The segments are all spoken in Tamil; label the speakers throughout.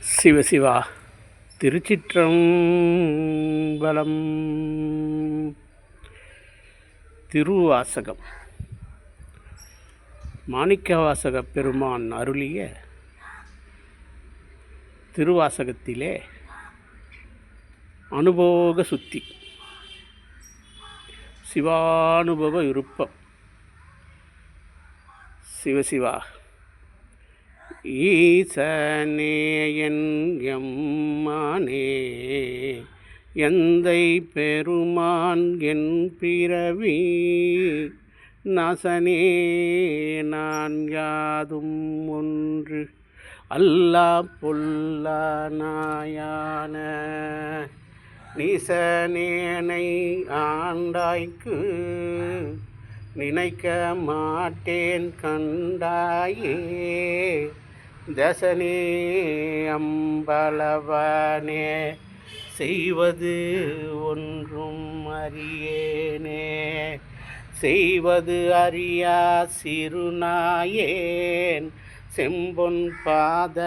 Speaker 1: சிவசிவா திருச்சிற்றம்பலம். திருவாசகம் மாணிக்கவாசக பெருமான் அருளிய திருவாசகத்திலே அனுபோக சுத்தி சிவானுபவ விருப்பம். சிவசிவா ஈசனே என் எம்மானே எந்தை பெருமான் என் பிறவி நாசனே நான் யாதும் ஒன்று அல்லா பொல்லா நாயான நீசனேனை ஆண்டாய்க்கு நினைக்க மாட்டேன் கண்டாயே தசனே அம்பலவனே செய்வது ஒன்றும் அறியேனே செய்வது அறியா சிறுநாயேன் செம்பொன் பாத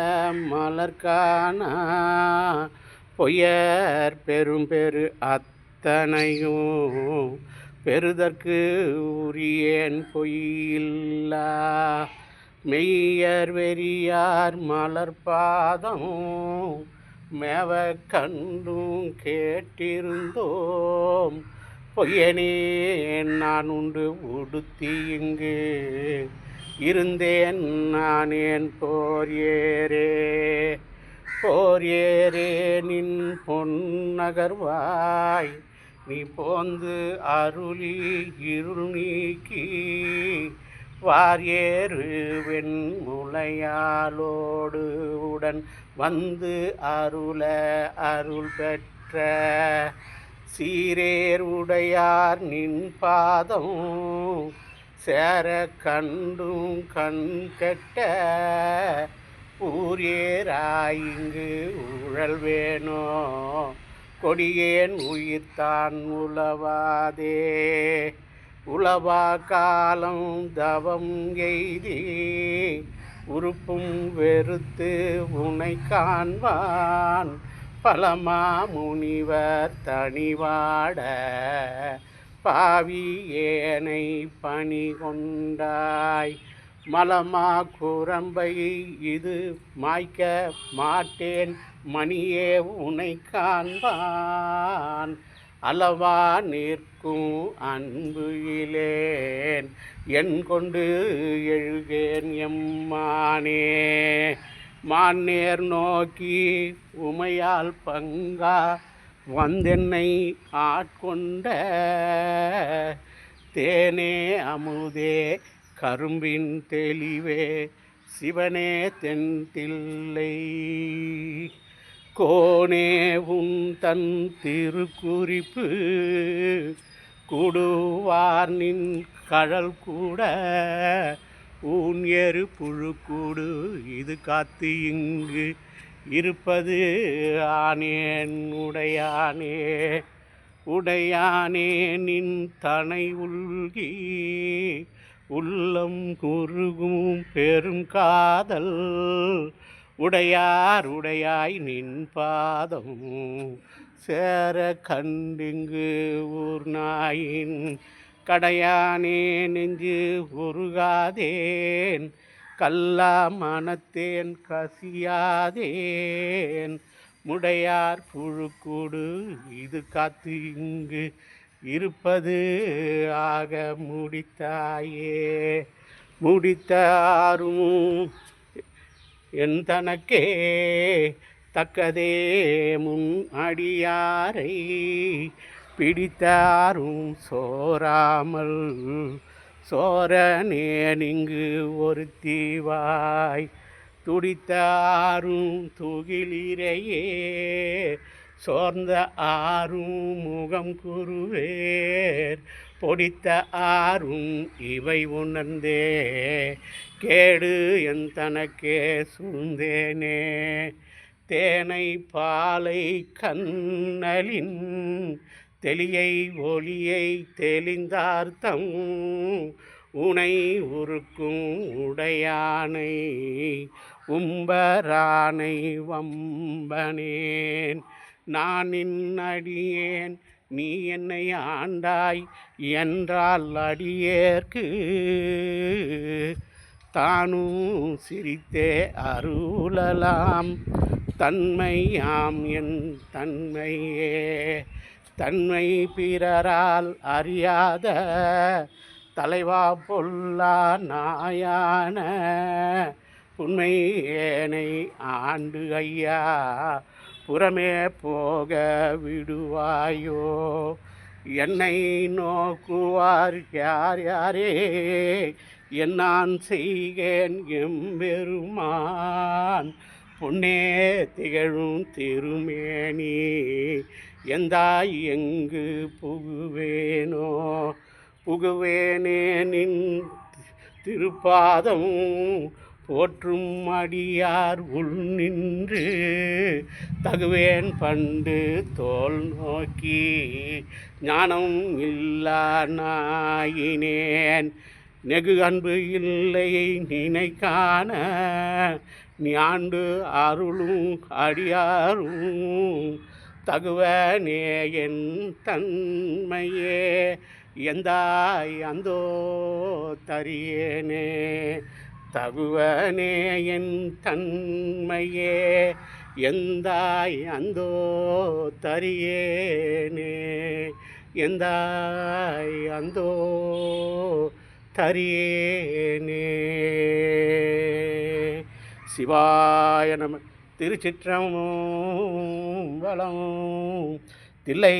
Speaker 1: மலர்கானா பொய்யர் பெரும்பெரு அத்தனையும் பெறுதற்கு உரியேன் பொய்யில்லா மெய்யர் வெறியார் மலர்பாதம் மேவ கண்டும் கேட்டிருந்தோம் பொய்யனே நான் உண்டு உடுத்தி இங்கு இருந்தேன் நானேன் போர் ஏரே நின் பொன்னகர்வாய் நீ போந்து அருளி இருள் நீக்கி வாரியேறு வெண்முலையாலோடு உடன் வந்து அருள் பெற்ற சீரேர் உடையார் நின் பாதம் சேர கண்டும் கண் கெட்ட ஊரேராயிங்கு உழல்வேனோ கொடியேன் உயிர்த்தான் உளவா காலம் தவம் எய்தி உறுப்பும் வெறுத்து உனை காண்பான் பலமா முனிவர் தனிவாட பாவி ஏனை பணி கொண்டாய் மலமா குரம்பை இது மாய்க்க மாட்டேன் மணியே உனை காண்பான் அளவா நிற்கும் அன்பு இலேன் என் கொண்டு எழுகேன் எம்மானே மான்னேர் நோக்கி உமையால் பங்கா வந்தென்னை ஆட்கொண்ட தேனே அமுதே கரும்பின் தெளிவே சிவனே தென்தில்லை கோனே உன் தன் திருக்குறிப்பு கூடுவார் நின் கழல் கூட ஊன் எரு புழுக்கூடு இது காத்து இங்கு இருப்பது ஆனேன் உடையானே நின் தனை உள்கி உள்ளம் குறுகும் பெரும் காதல் உடையாய் நின் பாதம் சேர கண்டிங்கு ஊர் நாயின் கடையானே நெஞ்சு உருகாதேன் கல்லா மனத்தேன் கசியாதேன் முடையார் புழுக்கூடு இது காத்து இங்கு இருப்பது ஆக முடித்தாரும் என் தனக்கே தக்கதே முன் அடியாரை பிடித்தாரும் சோராமல் சோரனேனிங்கு ஒருத்திவாய் துடித்தாரும் துகிலிரையே சோர்ந்த ஆறும் முகம் குருவேர் பொடித்த ஆறும் இவை உணர்ந்தே கேடு என் தனக்கே சூழ்ந்தேனே தேனை பாலை கண்ணலின் தெளியை ஒளியை தெளிந்தார்த்தம் உனை உருக்கும் உடையானை உம்பரானை வம்பனேன் நான் அடியேன் நீ என்னை ஆண்டாய் என்றால் அடியேற்கு தானும் சிரித்தே அருளலாம் தன்மையாம் என் தன்மையே தன்மை பிறரால் அறியாத தலைவா பொல்லா நாயான உண்மை ஏனை ஆண்டு ஐயா புறமே போக விடுவாயோ என்னை நோக்குவார் யார் யாரே என்னான் செய்கேன் எம்பெருமான் பொன்னே திகழும் திருமேனி எந்தாய் எங்கு புகுவேனோ புகுவேனே நின் திருப்பாதம் போற்றும் அடியார் உள் நின்று தகுவேன் பண்டு தோல் நோக்கி ஞானம் இல்லா நாயினேன் நெகு அன்பு இல்லை நினைக்கான ஞாண்டு அருளும் அடியாரும் தகுவனே என் தன்மையே எந்தாய் அந்தோ தரியேனே தகுவனே என் தன்மையே எந்தாய் அந்தோ தரியேனே எந்தாய் அந்தோ தரியேனே. சிவாய நம. திருச்சிற்றம்பலம் தில்லை